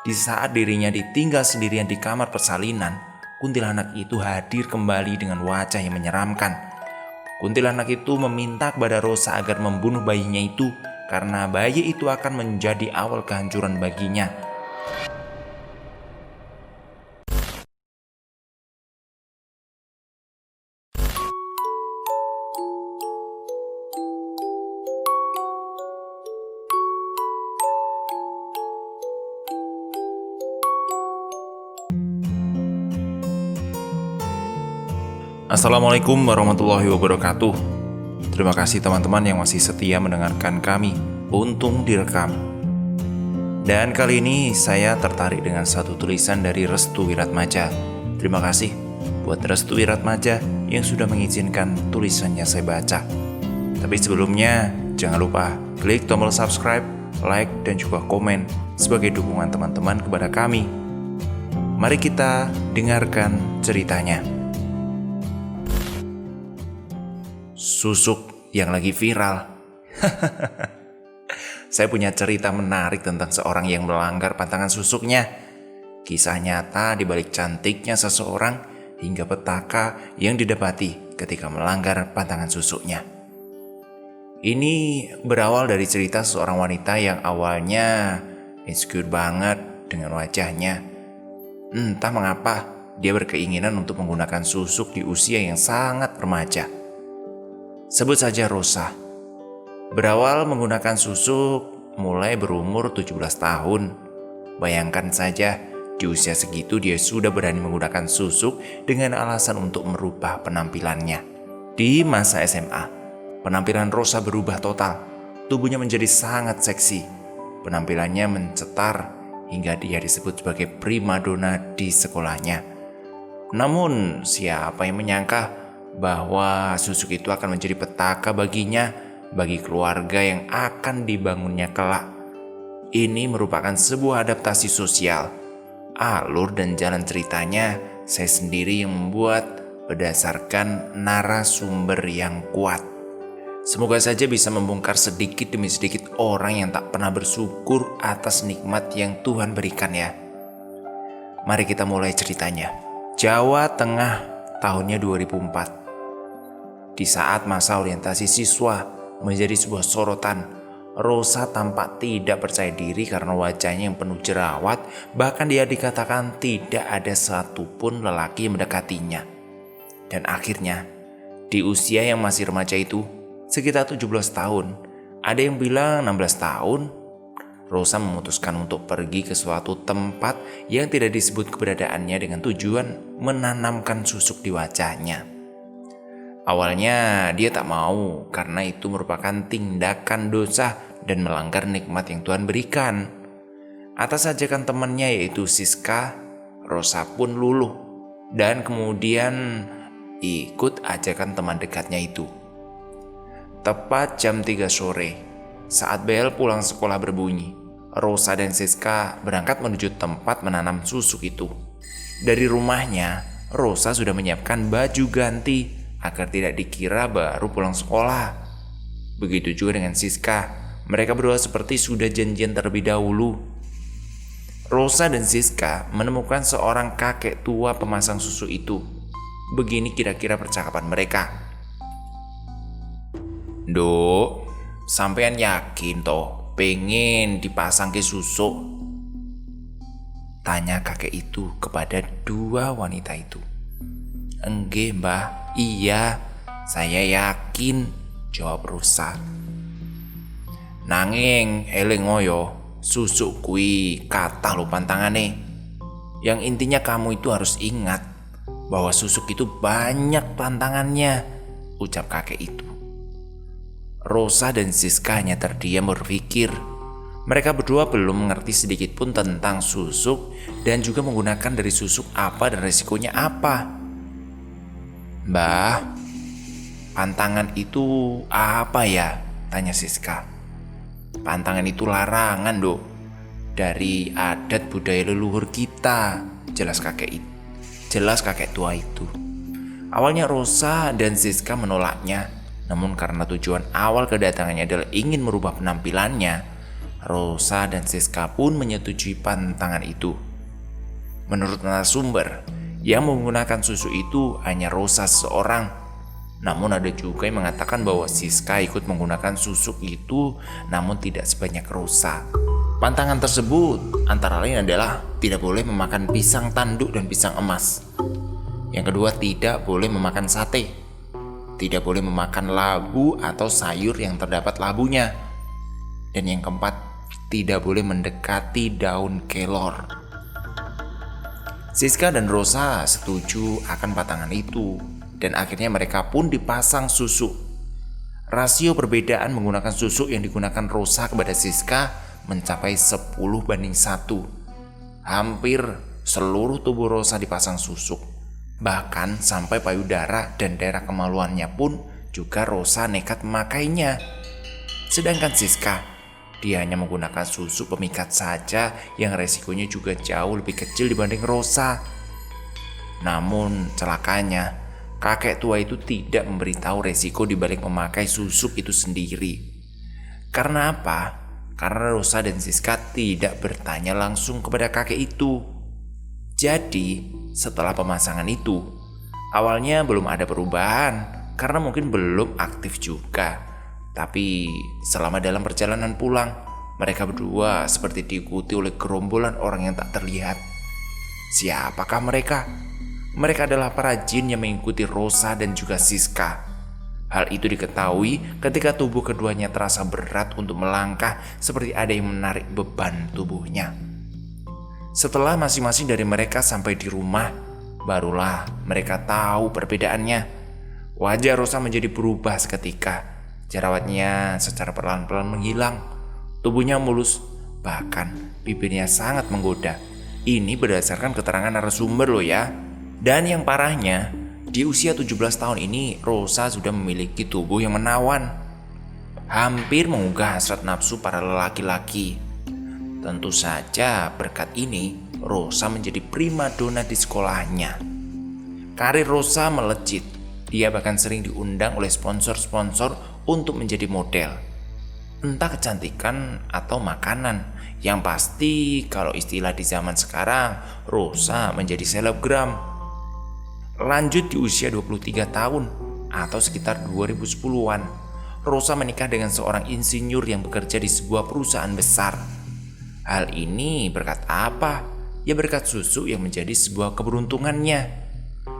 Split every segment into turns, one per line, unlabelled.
Di saat dirinya ditinggal sendirian di kamar persalinan, kuntilanak itu hadir kembali dengan wajah yang menyeramkan. Kuntilanak itu meminta kepada Rosa agar membunuh bayinya itu karena bayi itu akan menjadi awal kehancuran baginya. Assalamualaikum warahmatullahi wabarakatuh. Terima kasih teman-teman yang masih setia mendengarkan kami. Untung direkam. Dan kali ini saya tertarik dengan satu tulisan dari Restu Wiratmaja. Terima kasih buat Restu Wiratmaja yang sudah mengizinkan tulisannya saya baca. Tapi sebelumnya jangan lupa klik tombol subscribe, like, dan juga komen sebagai dukungan teman-teman kepada kami. Mari kita dengarkan ceritanya. Susuk yang lagi viral. Saya punya cerita menarik tentang seorang yang melanggar pantangan susuknya. Kisah nyata di balik cantiknya seseorang hingga petaka yang didapati ketika melanggar pantangan susuknya. Ini berawal dari cerita seorang wanita yang awalnya insecure banget dengan wajahnya. Entah mengapa dia berkeinginan untuk menggunakan susuk di usia yang sangat remaja. Sebut saja Rosa. Berawal menggunakan susuk mulai berumur 17 tahun. Bayangkan saja, di usia segitu dia sudah berani menggunakan susuk dengan alasan untuk merubah penampilannya. Di masa SMA, penampilan Rosa berubah total. Tubuhnya menjadi sangat seksi. Penampilannya mencetar hingga dia disebut sebagai primadona di sekolahnya. Namun, siapa yang menyangka bahwa susuk itu akan menjadi petaka baginya, bagi keluarga yang akan dibangunnya kelak. Ini merupakan sebuah adaptasi sosial. Alur dan jalan ceritanya saya sendiri yang membuat berdasarkan narasumber yang kuat. Semoga saja bisa membongkar sedikit demi sedikit orang yang tak pernah bersyukur atas nikmat yang Tuhan berikan ya. Mari kita mulai ceritanya. Jawa Tengah, tahunnya 2004. Di saat masa orientasi siswa menjadi sebuah sorotan, Rosa tampak tidak percaya diri karena wajahnya yang penuh jerawat. Bahkan dia dikatakan tidak ada satupun lelaki yang mendekatinya. Dan akhirnya, di usia yang masih remaja itu, sekitar 17 tahun, ada yang bilang 16 tahun, Rosa memutuskan untuk pergi ke suatu tempat yang tidak disebut keberadaannya dengan tujuan menanamkan susuk di wajahnya. Awalnya dia tak mau karena itu merupakan tindakan dosa dan melanggar nikmat yang Tuhan berikan. Atas ajakan temannya yaitu Siska, Rosa pun luluh dan kemudian ikut ajakan teman dekatnya itu. Tepat jam 3 sore, saat bel pulang sekolah berbunyi, Rosa dan Siska berangkat menuju tempat menanam susuk itu. Dari rumahnya, Rosa sudah menyiapkan baju ganti agar tidak dikira baru pulang sekolah. Begitu juga dengan Siska. Mereka berdua seperti sudah janjian terlebih dahulu. Rosa dan Siska menemukan seorang kakek tua pemasang susu itu. Begini kira-kira percakapan mereka. "Dok, sampean yakin toh pengen dipasang ke susuk?" tanya kakek itu kepada dua wanita itu. "Enggak, Mbah. Iya, saya yakin," jawab Rosa. "Nanging eling ngoyo, susuk kui kathah lho pantangane. Yang intinya kamu itu harus ingat bahwa susuk itu banyak pantangannya," ucap kakek itu. Rosa dan Siska hanya terdiam berpikir. Mereka berdua belum mengerti sedikit pun tentang susuk dan juga menggunakan dari susuk apa dan resikonya apa. "Mbah, pantangan itu apa ya?" tanya Siska. "Pantangan itu larangan, Dok. Dari adat budaya leluhur kita," jelas kakek tua itu. Awalnya Rosa dan Siska menolaknya, namun karena tujuan awal kedatangannya adalah ingin merubah penampilannya, Rosa dan Siska pun menyetujui pantangan itu. Menurut narasumber, yang menggunakan susu itu hanya Rosa seorang. Namun ada juga yang mengatakan bahwa Siska ikut menggunakan susu itu, namun tidak sebanyak Rosa. Pantangan tersebut antara lain adalah tidak boleh memakan pisang tanduk dan pisang emas. Yang kedua, tidak boleh memakan sate. Tidak boleh memakan labu atau sayur yang terdapat labunya. Dan yang keempat, tidak boleh mendekati daun kelor. Siska dan Rosa setuju akan pantangan itu, dan akhirnya mereka pun dipasang susu. Rasio perbedaan menggunakan susu yang digunakan Rosa kepada Siska mencapai 10:1. Hampir seluruh tubuh Rosa dipasang susu. Bahkan sampai payudara dan daerah kemaluannya pun juga Rosa nekat memakainya. Sedangkan Siska, dia hanya menggunakan susu pemikat saja yang resikonya juga jauh lebih kecil dibanding Rosa. Namun celakanya, kakek tua itu tidak memberitahu resiko dibalik memakai susu itu sendiri. Karena apa? Karena Rosa dan Siska tidak bertanya langsung kepada kakek itu. Jadi, setelah pemasangan itu, awalnya belum ada perubahan karena mungkin belum aktif juga. Tapi selama dalam perjalanan pulang, mereka berdua seperti diikuti oleh gerombolan orang yang tak terlihat. Siapakah mereka? Mereka adalah para jin yang mengikuti Rosa dan juga Siska. Hal itu diketahui ketika tubuh keduanya terasa berat untuk melangkah, seperti ada yang menarik beban tubuhnya. Setelah masing-masing dari mereka sampai di rumah, barulah mereka tahu perbedaannya. Wajah Rosa menjadi berubah seketika. Jerawatnya secara perlahan-lahan menghilang. Tubuhnya mulus, bahkan bibirnya sangat menggoda. Ini berdasarkan keterangan narasumber loh ya. Dan yang parahnya, di usia 17 tahun ini Rosa sudah memiliki tubuh yang menawan, hampir menggugah hasrat nafsu para lelaki-laki. Tentu saja berkat ini Rosa menjadi primadona di sekolahnya. Karir Rosa melejit. Dia bahkan sering diundang oleh sponsor-sponsor untuk menjadi model. Entah kecantikan atau makanan. Yang pasti kalau istilah di zaman sekarang, Rosa menjadi selebgram. Lanjut di usia 23 tahun atau sekitar 2010-an, Rosa menikah dengan seorang insinyur yang bekerja di sebuah perusahaan besar. Hal ini berkat apa? Ya berkat susu yang menjadi sebuah keberuntungannya.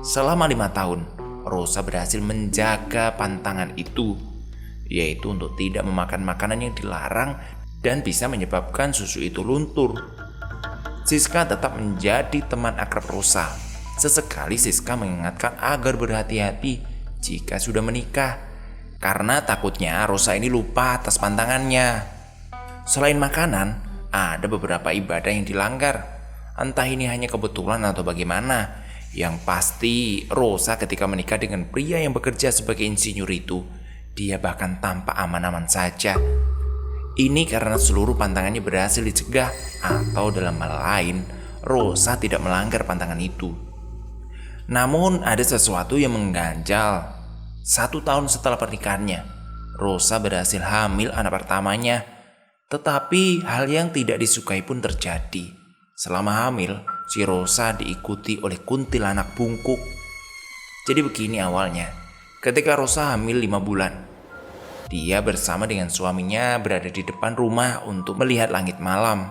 Selama 5 tahun, Rosa berhasil menjaga pantangan itu, yaitu untuk tidak memakan makanan yang dilarang dan bisa menyebabkan susu itu luntur. Siska tetap menjadi teman akrab Rosa. Sesekali Siska mengingatkan agar berhati-hati jika sudah menikah, karena takutnya Rosa ini lupa atas pantangannya. Selain makanan, ada beberapa ibadah yang dilanggar. Entah ini hanya kebetulan atau bagaimana. Yang pasti Rosa ketika menikah dengan pria yang bekerja sebagai insinyur itu, dia bahkan tampak aman-aman saja. Ini karena seluruh pantangannya berhasil dicegah, atau dalam hal lain, Rosa tidak melanggar pantangan itu. Namun ada sesuatu yang mengganjal. 1 tahun setelah pernikahannya, Rosa berhasil hamil anak pertamanya. Tetapi hal yang tidak disukai pun terjadi. Selama hamil, si Rosa diikuti oleh kuntilanak bungkuk. Jadi begini awalnya. Ketika Rosa hamil 5 bulan, dia bersama dengan suaminya berada di depan rumah untuk melihat langit malam.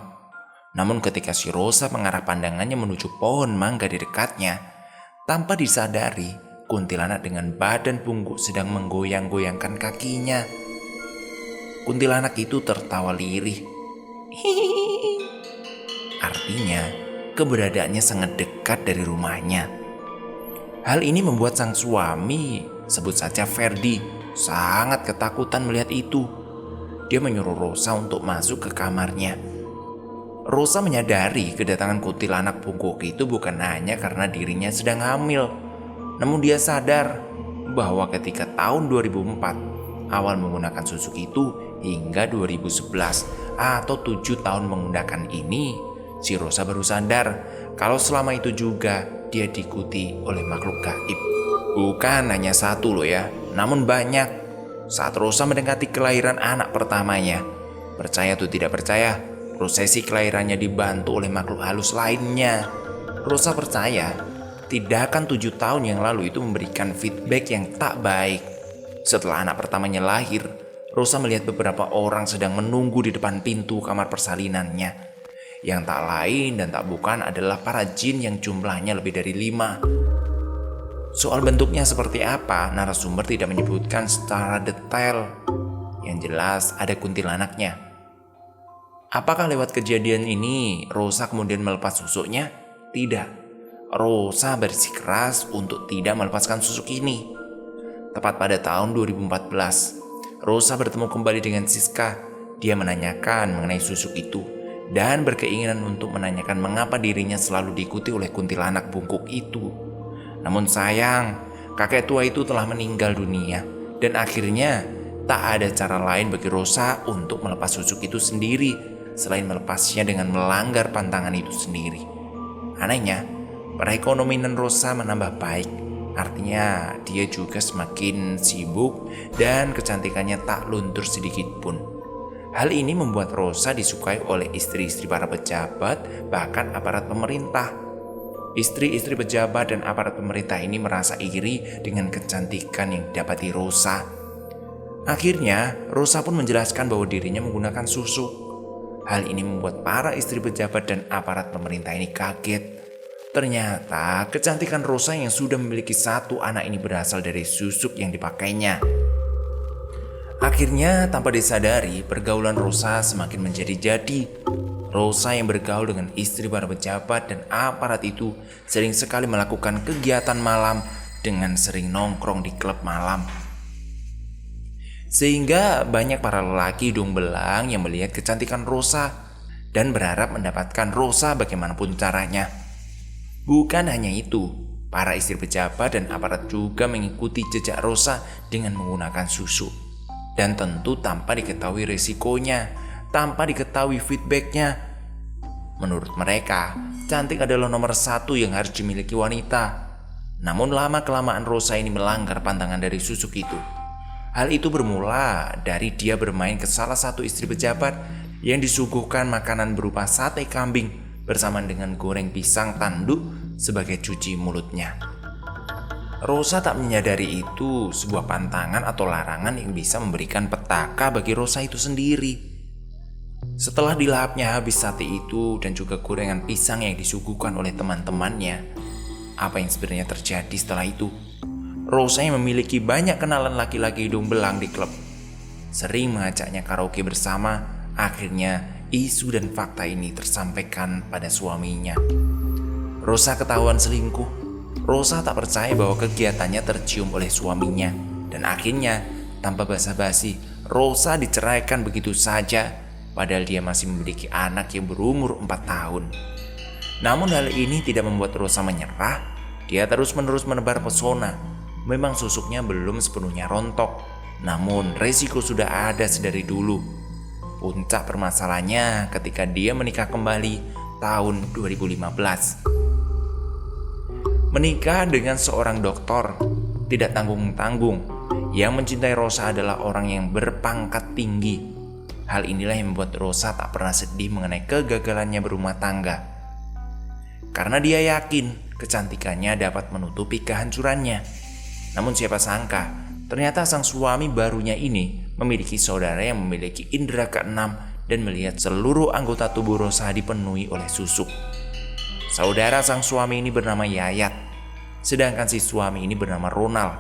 Namun ketika si Rosa mengarah pandangannya menuju pohon mangga di dekatnya, tanpa disadari, kuntilanak dengan badan bungkuk sedang menggoyang-goyangkan kakinya. Kuntilanak itu tertawa lirih. Artinya, keberadaannya sangat dekat dari rumahnya. Hal ini membuat sang suami, sebut saja Ferdi, sangat ketakutan melihat itu. Dia menyuruh Rosa untuk masuk ke kamarnya. Rosa menyadari kedatangan kuntilanak bungkuk itu bukan hanya karena dirinya sedang hamil. Namun dia sadar bahwa ketika tahun 2004 awal menggunakan susu itu hingga 2011 atau 7 tahun menggunakan ini, si Rosa baru sadar kalau selama itu juga dia diikuti oleh makhluk gaib. Bukan hanya satu loh ya, namun banyak. Saat Rosa mendekati kelahiran anak pertamanya, Percaya atau tidak percaya, prosesi kelahirannya dibantu oleh makhluk halus lainnya. Rosa percaya, tindakan 7 tahun yang lalu itu memberikan feedback yang tak baik. Setelah anak pertamanya lahir, Rosa melihat beberapa orang sedang menunggu di depan pintu kamar persalinannya. Yang tak lain dan tak bukan adalah para jin yang jumlahnya lebih dari 5. Soal bentuknya seperti apa, narasumber tidak menyebutkan secara detail. Yang jelas ada kuntilanaknya. Apakah lewat kejadian ini Rosa kemudian melepas susuknya? Tidak. Rosa bersikeras untuk tidak melepaskan susuk ini. Tepat pada tahun 2014, Rosa bertemu kembali dengan Siska. Dia menanyakan mengenai susuk itu dan berkeinginan untuk menanyakan mengapa dirinya selalu diikuti oleh kuntilanak bungkuk itu. Namun sayang, kakek tua itu telah meninggal dunia dan akhirnya tak ada cara lain bagi Rosa untuk melepas susuk itu sendiri selain melepasnya dengan melanggar pantangan itu sendiri. Anehnya, perekonomian Rosa menambah baik. Artinya dia juga semakin sibuk dan kecantikannya tak luntur sedikit pun. Hal ini membuat Rosa disukai oleh istri-istri para pejabat, bahkan aparat pemerintah. Istri-istri pejabat dan aparat pemerintah ini merasa iri dengan kecantikan yang didapati Rosa. Akhirnya, Rosa pun menjelaskan bahwa dirinya menggunakan susuk. Hal ini membuat para istri pejabat dan aparat pemerintah ini kaget. Ternyata kecantikan Rosa yang sudah memiliki 1 anak ini berasal dari susuk yang dipakainya. Akhirnya tanpa disadari, pergaulan Rosa semakin menjadi-jadi. Rosa yang bergaul dengan istri para pejabat dan aparat itu sering sekali melakukan kegiatan malam dengan sering nongkrong di klub malam. Sehingga banyak para lelaki hidung belang yang melihat kecantikan Rosa dan berharap mendapatkan Rosa bagaimanapun caranya. Bukan hanya itu, para istri pejabat dan aparat juga mengikuti jejak Rosa dengan menggunakan susuk. Dan tentu tanpa diketahui resikonya, tanpa diketahui feedbacknya. Menurut mereka, cantik adalah nomor 1 yang harus dimiliki wanita. Namun lama-kelamaan Rosa ini melanggar pantangan dari susuk itu. Hal itu bermula dari dia bermain ke salah satu istri pejabat yang disuguhkan makanan berupa sate kambing bersama dengan goreng pisang tanduk sebagai cuci mulutnya. Rosa tak menyadari itu sebuah pantangan atau larangan yang bisa memberikan petaka bagi Rosa itu sendiri. Setelah dilahapnya habis sate itu dan juga gorengan pisang yang disuguhkan oleh teman-temannya, apa yang sebenarnya terjadi setelah itu? Rosa yang memiliki banyak kenalan laki-laki hidung belang di klub, sering mengajaknya karaoke bersama. Akhirnya isu dan fakta ini tersampaikan pada suaminya. Rosa ketahuan selingkuh. Rosa tak percaya bahwa kegiatannya tercium oleh suaminya. Dan akhirnya tanpa basa-basi, Rosa diceraikan begitu saja. Padahal dia masih memiliki anak yang berumur 4 tahun. Namun hal ini tidak membuat Rosa menyerah. Dia terus-menerus menebar pesona. Memang susuknya belum sepenuhnya rontok, namun resiko sudah ada sedari dulu. Puncak permasalahannya ketika dia menikah kembali tahun 2015. Menikah dengan seorang dokter, tidak tanggung-tanggung. Yang mencintai Rosa adalah orang yang berpangkat tinggi. Hal inilah yang membuat Rosa tak pernah sedih mengenai kegagalannya berumah tangga. Karena dia yakin kecantikannya dapat menutupi kehancurannya. Namun siapa sangka, ternyata sang suami barunya ini memiliki saudara yang memiliki indera keenam dan melihat seluruh anggota tubuh Rosa dipenuhi oleh susuk. Saudara sang suami ini bernama Yayat, sedangkan si suami ini bernama Ronald.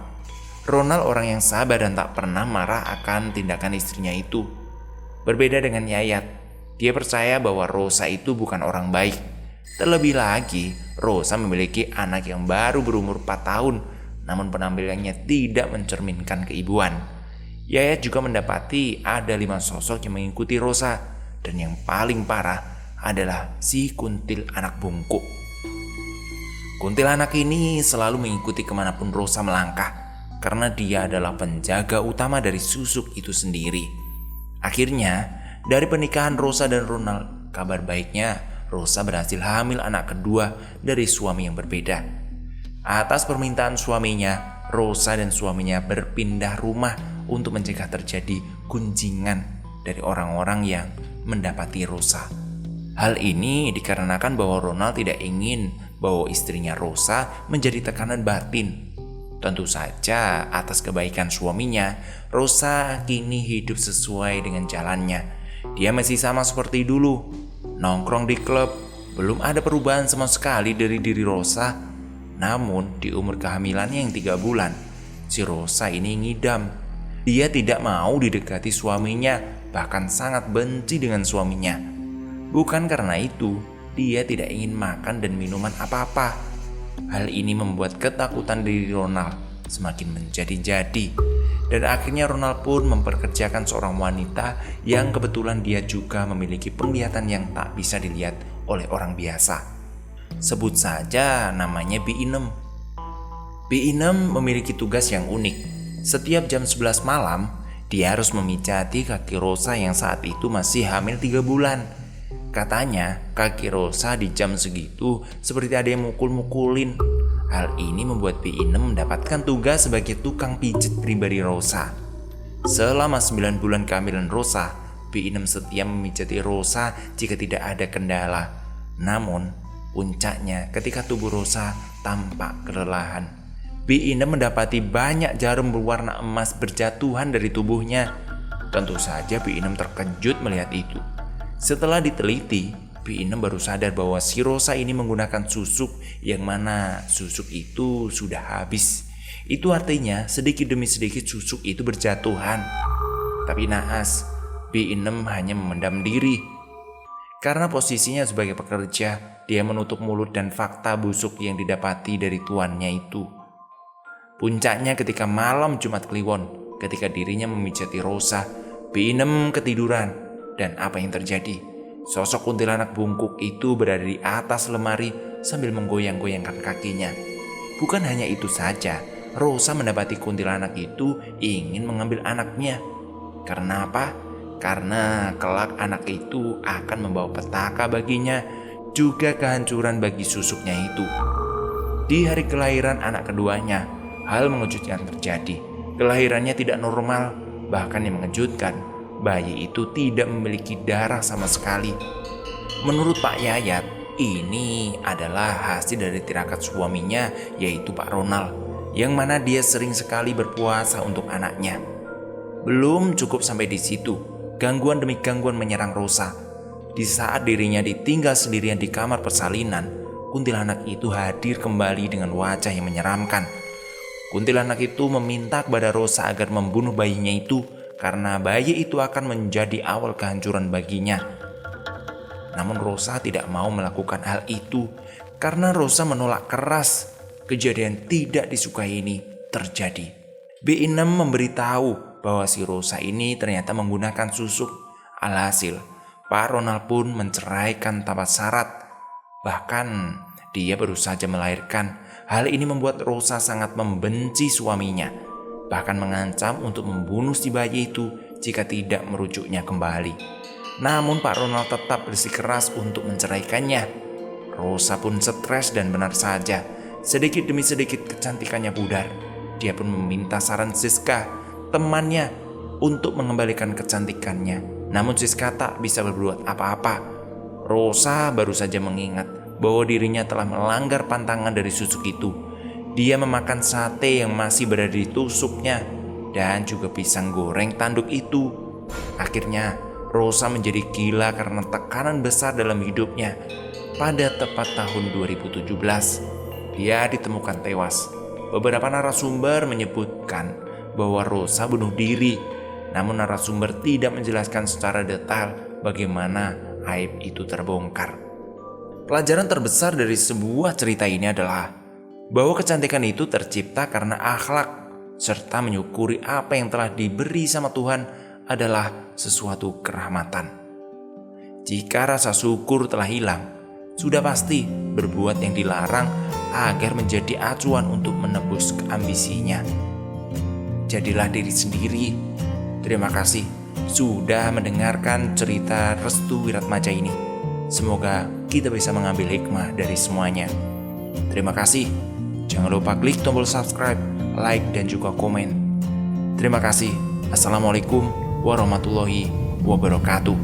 Ronald orang yang sabar dan tak pernah marah akan tindakan istrinya itu. Berbeda dengan Yayat, dia percaya bahwa Rosa itu bukan orang baik. Terlebih lagi, Rosa memiliki anak yang baru berumur 4 tahun, namun penampilannya tidak mencerminkan keibuan. Yayat juga mendapati ada 5 sosok yang mengikuti Rosa, dan yang paling parah adalah si kuntil anak bungkuk. Kuntilanak ini selalu mengikuti kemanapun Rosa melangkah, karena dia adalah penjaga utama dari susuk itu sendiri. Akhirnya, dari pernikahan Rosa dan Ronald, kabar baiknya Rosa berhasil hamil anak kedua dari suami yang berbeda. Atas permintaan suaminya, Rosa dan suaminya berpindah rumah untuk mencegah terjadi gunjingan dari orang-orang yang mendapati Rosa. Hal ini dikarenakan bahwa Ronald tidak ingin bahwa istrinya Rosa menjadi tekanan batin. Tentu saja atas kebaikan suaminya, Rosa kini hidup sesuai dengan jalannya. Dia masih sama seperti dulu, nongkrong di klub. Belum ada perubahan sama sekali dari diri Rosa. Namun di umur kehamilannya yang 3 bulan, si Rosa ini ngidam. Dia tidak mau didekati suaminya, bahkan sangat benci dengan suaminya. Bukan karena itu, dia tidak ingin makan dan minuman apa-apa. Hal ini membuat ketakutan diri Ronald semakin menjadi-jadi. Dan akhirnya Ronald pun memperkerjakan seorang wanita yang kebetulan dia juga memiliki penglihatan yang tak bisa dilihat oleh orang biasa. Sebut saja namanya Bi Inem. Bi Inem memiliki tugas yang unik. Setiap jam 11 malam, dia harus memijati kaki Rosa yang saat itu masih hamil 3 bulan. Katanya kaki Rosa di jam segitu seperti ada yang mukul-mukulin. Hal ini membuat Bi Inem mendapatkan tugas sebagai tukang pijit pribadi Rosa. Selama 9 bulan kehamilan Rosa, Bi Inem setia memijati Rosa jika tidak ada kendala. Namun puncaknya ketika tubuh Rosa tampak kelelahan. Bi Inem mendapati banyak jarum berwarna emas berjatuhan dari tubuhnya. Tentu saja Bi Inem terkejut melihat itu. Setelah diteliti, Bi Inem baru sadar bahwa si Rosa ini menggunakan susuk yang mana susuk itu sudah habis. Itu artinya sedikit demi sedikit susuk itu berjatuhan. Tapi naas, Bi Inem hanya memendam diri. Karena posisinya sebagai pekerja, dia menutup mulut dan fakta busuk yang didapati dari tuannya itu. Puncaknya ketika malam Jumat Kliwon, ketika dirinya memijati Rosa, Bi Inem ketiduran. Dan apa yang terjadi? Sosok kuntilanak bungkuk itu berada di atas lemari sambil menggoyang-goyangkan kakinya. Bukan hanya itu saja, Rosa mendapati kuntilanak itu ingin mengambil anaknya. Karena apa? Karena kelak anak itu akan membawa petaka baginya, juga kehancuran bagi susuknya itu. Di hari kelahiran anak keduanya, hal mengejutkan terjadi. Kelahirannya tidak normal, bahkan yang mengejutkan, bayi itu tidak memiliki darah sama sekali. Menurut Pak Yayat, ini adalah hasil dari tirakat suaminya, yaitu Pak Ronald, yang mana dia sering sekali berpuasa untuk anaknya. Belum cukup sampai di situ, gangguan demi gangguan menyerang Rosa. Di saat dirinya ditinggal sendirian di kamar persalinan, kuntilanak itu hadir kembali dengan wajah yang menyeramkan. Kuntilanak itu meminta kepada Rosa agar membunuh bayinya itu, karena bayi itu akan menjadi awal kehancuran baginya. Namun Rosa tidak mau melakukan hal itu karena Rosa menolak keras. Kejadian tidak disukai ini terjadi. Bi Inem memberitahu bahwa si Rosa ini ternyata menggunakan susuk. Alhasil, Pak Ronald pun menceraikan tanpa syarat. Bahkan dia baru saja melahirkan. Hal ini membuat Rosa sangat membenci suaminya. Bahkan mengancam untuk membunuh si bayi itu jika tidak merujuknya kembali. Namun Pak Ronald tetap bersikeras untuk menceraikannya. Rosa pun stres dan benar saja, sedikit demi sedikit kecantikannya pudar. Dia pun meminta saran Siska, temannya, untuk mengembalikan kecantikannya. Namun Siska tak bisa berbuat apa-apa. Rosa baru saja mengingat bahwa dirinya telah melanggar pantangan dari susuk itu. Dia memakan sate yang masih berada di tusuknya dan juga pisang goreng tanduk itu. Akhirnya Rosa menjadi gila karena tekanan besar dalam hidupnya. Pada tepat tahun 2017, dia ditemukan tewas. Beberapa narasumber menyebutkan bahwa Rosa bunuh diri. Namun narasumber tidak menjelaskan secara detail bagaimana aib itu terbongkar. Pelajaran terbesar dari sebuah cerita ini adalah bahwa kecantikan itu tercipta karena akhlak, serta menyukuri apa yang telah diberi sama Tuhan adalah sesuatu kerahmatan. Jika rasa syukur telah hilang, sudah pasti berbuat yang dilarang agar menjadi acuan untuk menebus ambisinya. Jadilah diri sendiri. Terima kasih sudah mendengarkan cerita Restu Wiratmaja ini. Semoga kita bisa mengambil hikmah dari semuanya. Terima kasih. Jangan lupa klik tombol subscribe, like, dan juga komen. Terima kasih. Assalamualaikum warahmatullahi wabarakatuh.